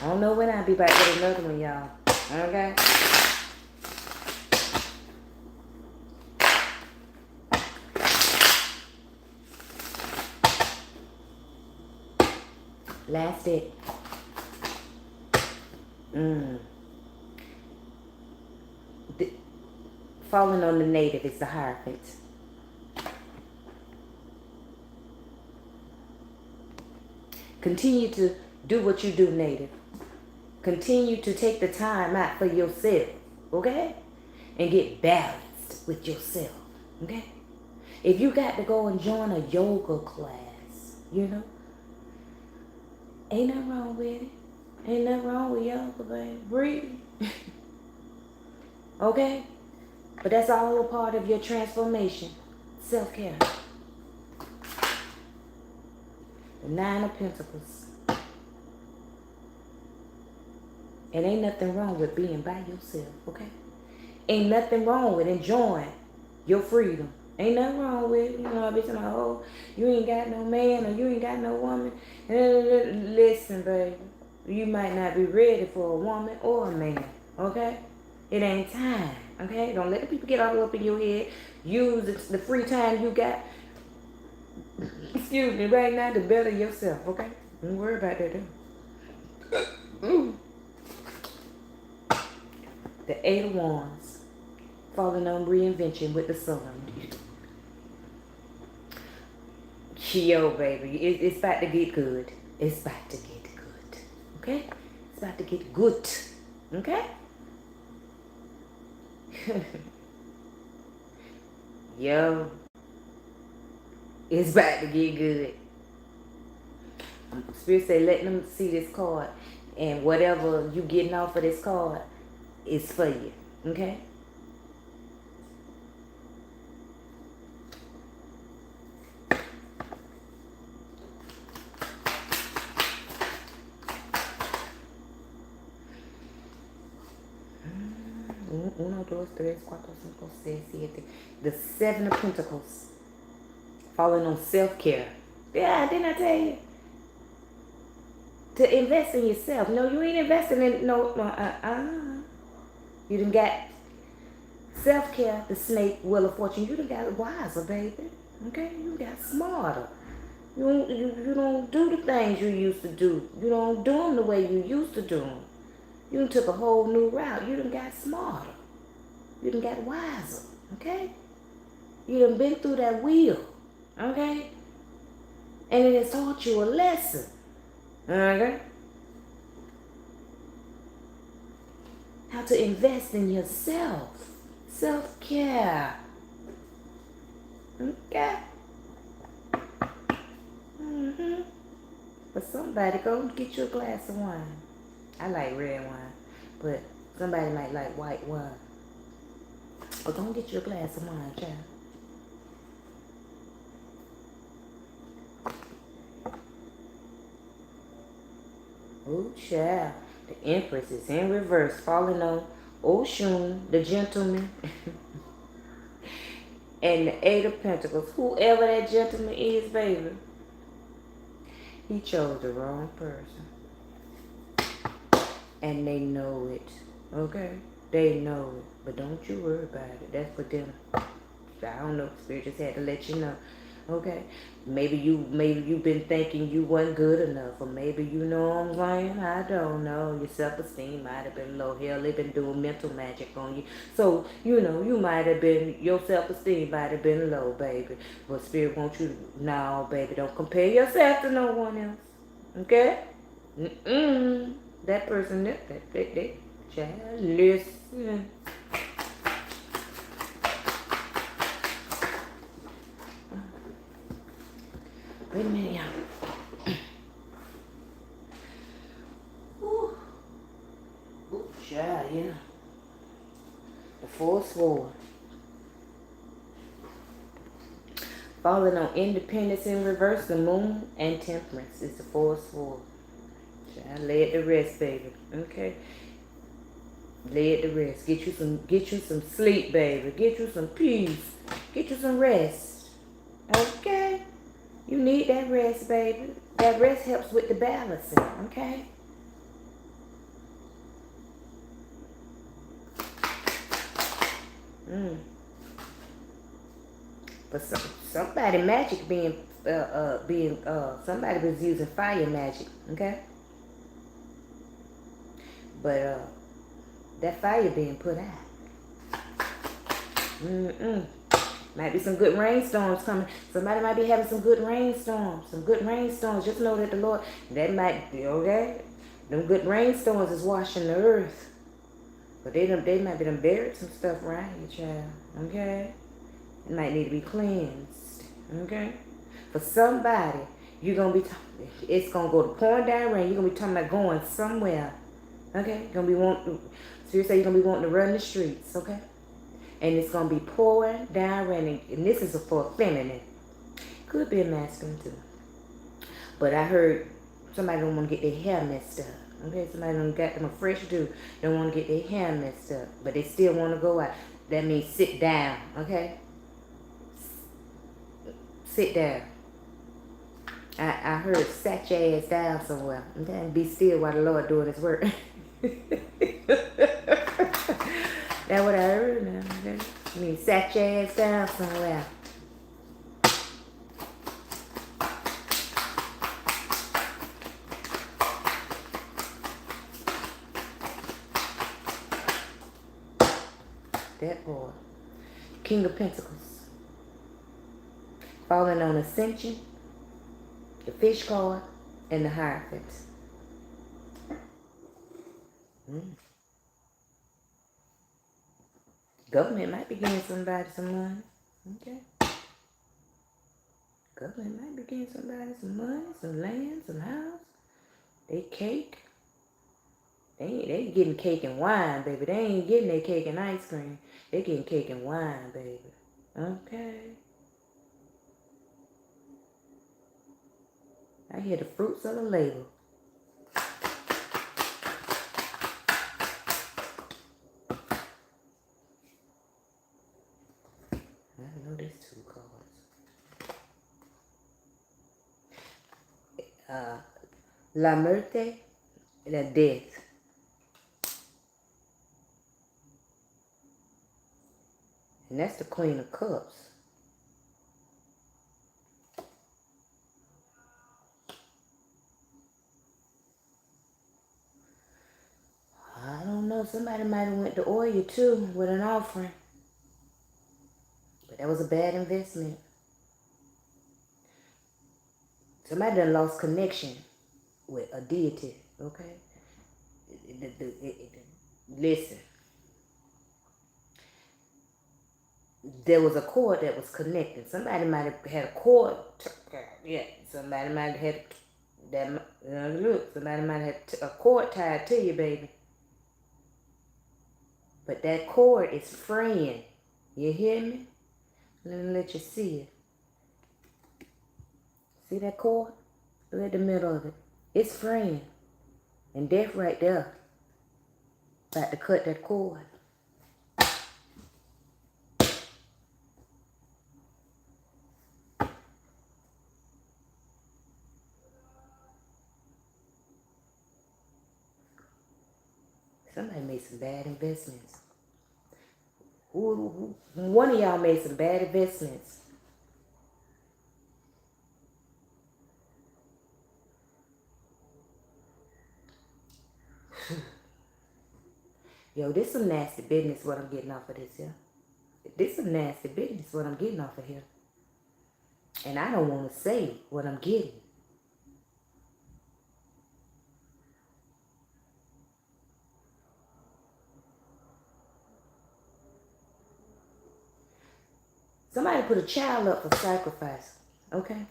I don't know when I'll be back with another one, y'all. Okay? Last it. Falling on the native is the Hierophant. Continue to do what you do, native. Continue to take the time out for yourself, okay? And get balanced with yourself, okay? If you got to go and join a yoga class, you know, ain't nothing wrong with it. Ain't nothing wrong with yoga, baby. Breathe. Okay? But that's all a part of your transformation. Self-care. The Nine of Pentacles. And ain't nothing wrong with being by yourself, okay? Ain't nothing wrong with enjoying your freedom. Ain't nothing wrong with it. You know, I be saying, oh, you ain't got no man or you ain't got no woman. Listen, baby. You might not be ready for a woman or a man, okay? It ain't time, okay? Don't let the people get all up in your head. Use the free time you got, excuse me, right now to better yourself, okay? Don't worry about that, The Eight of Wands. Falling on reinvention with the sun. Yo, baby, it's about to get good. It's about to get good, okay? It's about to get good, okay? Yo, it's about to get good. Spirit say, let them see this card, and whatever you getting off of this card is for you, okay? Uno, dos, tres, cuatro, cinco, seis, siete. The Seven of Pentacles. Falling on self-care. Yeah, didn't I tell you? To invest in yourself. No, you ain't investing in no. You done got self-care, the snake, wheel of fortune. You done got wiser, baby. Okay? You got smarter. You don't do the things you used to do. You don't do them the way you used to do them. You done took a whole new route. You done got smarter. You done got wiser. Okay? You done been through that wheel. Okay? And it has taught you a lesson. Okay? How to invest in yourself. Self-care. Okay? But somebody go get you a glass of wine. I like red wine, but somebody might like white wine. But go get you a glass of wine, child. Oh, child. The Empress is in reverse, falling on Oshun, the gentleman, and the Eight of Pentacles. Whoever that gentleman is, baby, he chose the wrong person. And they know it, okay? They know it, but don't you worry about it. That's for them. I don't know. Spirit just had to let you know, okay? Maybe you've been thinking you wasn't good enough, or maybe you know what I'm saying. I don't know. Your self-esteem might have been low. Hell, they've been doing mental magic on you, so you know you might have been, your self-esteem might have been low, baby. But Spirit wants you to, no, baby, don't compare yourself to no one else, okay? That person, that child, listen. Wait a minute, y'all. Ooh, child, yeah. The Four of Swords. Falling on independence in reverse, the Moon and Temperance is the Four of Swords. Child. I lay it to rest, baby. Okay. Lay it to rest. Get you some sleep, baby. Get you some peace. Get you some rest. Okay? You need that rest, baby. That rest helps with the balancing, okay? But somebody magic somebody was using fire magic, okay? But that fire being put out. Might be some good rainstorms coming. Somebody might be having some good rainstorms. Some good rainstorms. Just know that the Lord, that might be okay. Them good rainstorms is washing the earth. But they might be buried some stuff around you, child. Okay? It might need to be cleansed. Okay? For somebody, you're going to be, it's going to go to pouring down rain. You're going to be talking about going somewhere. Okay? You're going to be wanting, seriously, you're going to be wanting to run the streets. Okay? And it's going to be pouring down rain. And this is for feminine. Could be a masculine too. But I heard somebody don't want to get their hair messed up. Okay, somebody done got them a fresh do. Don't want to get their hair messed up. But they still want to go out. That means sit down. Okay? Sit down. I heard sat your ass down somewhere. Okay? Be still while the Lord doing his work. That's what I heard now. Okay? I mean, sat your ass down somewhere. That boy. King of Pentacles. Falling on Ascension, the Fish card, and the Hierophant. Government might be giving somebody some money. Okay. Government might be giving somebody some money, some land, some house. They cake. They getting cake and wine, baby. They ain't getting their cake and ice cream. They getting cake and wine, baby. Okay. I hear the fruits of the labor. I know there's two cards. La Muerte, la Death. And that's the Queen of Cups. I don't know. Somebody might have went to oil too with an offering. But that was a bad investment. Somebody done lost connection with a deity. Okay? Listen. There was a cord that was connecting. Somebody might have had a cord. Yeah, somebody might have had that. Look, somebody might have had a cord tied to you, baby. But that cord is fraying. You hear me? Let me let you see it. See that cord? Look at the middle of it. It's fraying. And death right there. About to cut that cord. Somebody made some bad investments. One of y'all made some bad investments. Yo, this some nasty business what I'm getting off of this here. This some nasty business what I'm getting off of here. And I don't want to say what I'm getting. Somebody put a child up for sacrifice. Okay?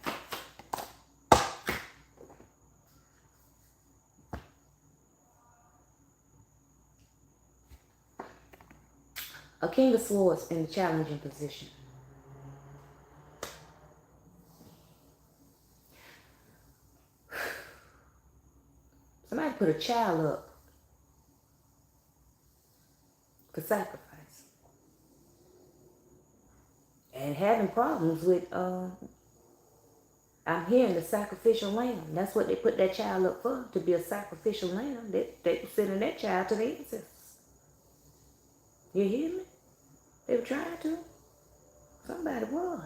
A King of Swords in the challenging position. Somebody put a child up for sacrifice. And having problems with, I'm hearing the sacrificial lamb. That's what they put that child up for, to be a sacrificial lamb. They were sending that child to the ancestors. You hear me? They were trying to. Somebody was.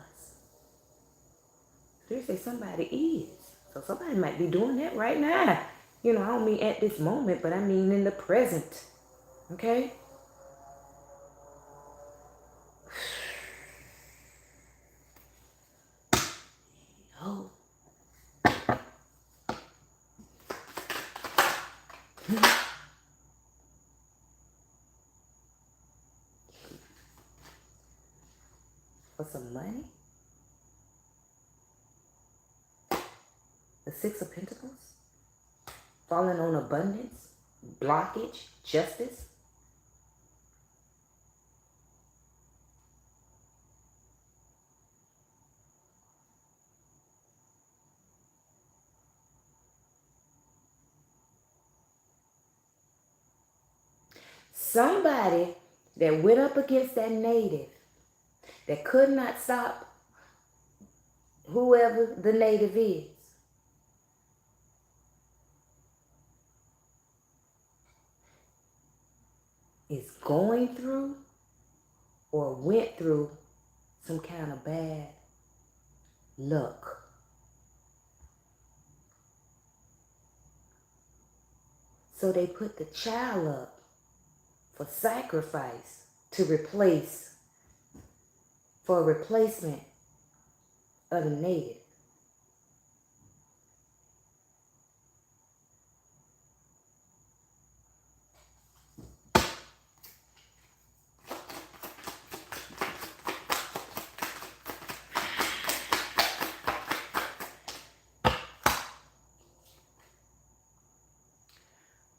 They say somebody is. So somebody might be doing that right now. You know, I don't mean at this moment, but I mean in the present. Okay? Oh. For some money? The Six of Pentacles? Falling on abundance? Blockage? Justice? Somebody that went up against that native that could not stop whoever the native is going through or went through some kind of bad luck. So they put the child up for sacrifice to replace, for a replacement of the native.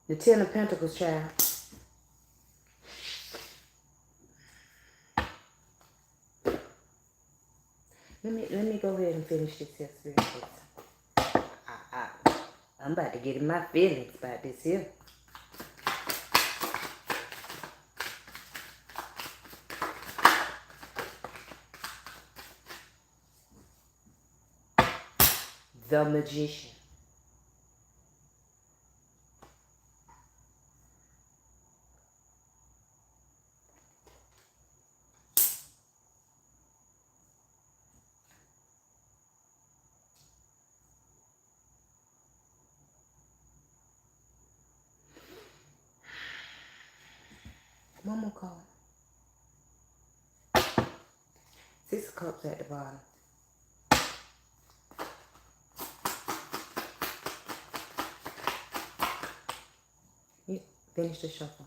The Ten of Pentacles, child. Let me go ahead and finish this here, spirit. I'm about to get in my feelings about this here. The Magician. One more call. Six of Cups at the bottom. You finish the shuffle.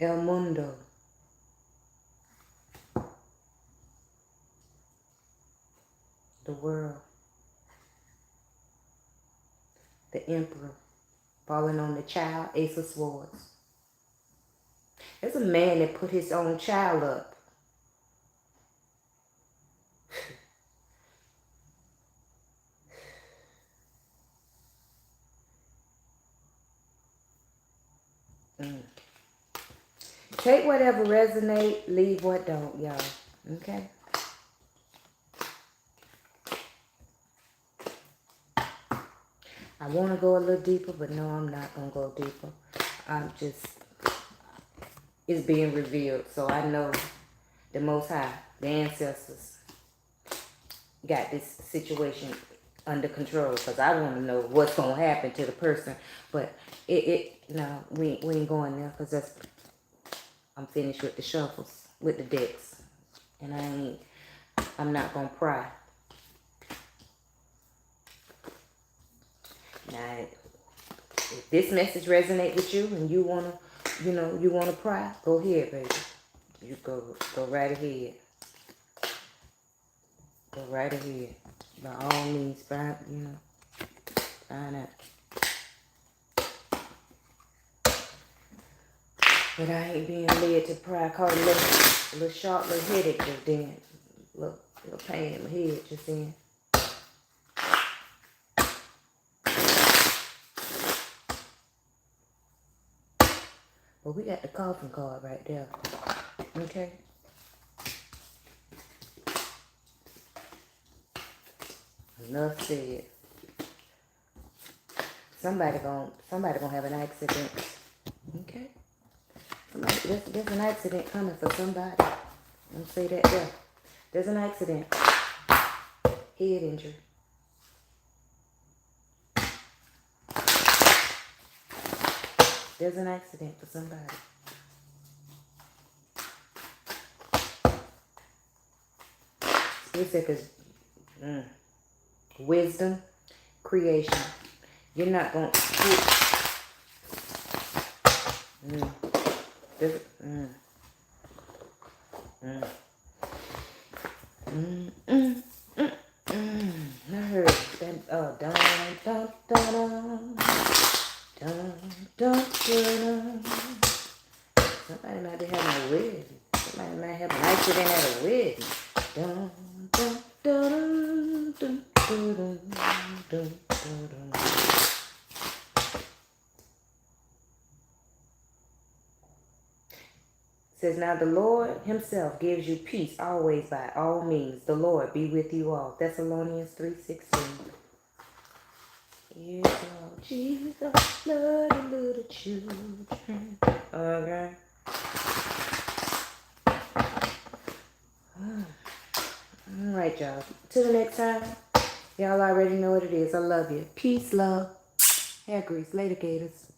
El Mundo. The world. The Emperor. Falling on the child. Ace of Swords. There's a man that put his own child up. Take whatever resonate, leave what don't, y'all. Okay? I want to go a little deeper, but no, I'm not going to go deeper. I'm just, it's being revealed. So I know the Most High, the ancestors, got this situation under control. Because I want to know what's going to happen to the person. But no, we ain't going there. Because I'm finished with the shuffles, with the decks. And I'm not going to pry. Now, if this message resonates with you and you want to, you want to pry, go ahead, baby. You go right ahead. Go right ahead. By all means, find out. But I ain't being led to prayer. I caught a little sharp little headache just then. Little pain in my head just then. But we got the coffin card right there. Okay. Enough said. Somebody gonna have an accident. Okay. There's an accident coming for somebody. I'm gonna say that there. There's an accident. Head injury. There's an accident for somebody. Specific is wisdom, creation. You're not gonna I heard that dun dun dun dun dun dun. Somebody might be having a wedding. Somebody might have an accident at a wedding. Dun dun dun dun dun dun dun dun dun. Says, now the Lord himself gives you peace always by all means. The Lord be with you all. Thessalonians 3:16. Yes, oh, Jesus, bloody little children. Okay. All right, y'all. Till the next time. Y'all already know what it is. I love you. Peace, love. Hair grease. Later, gators.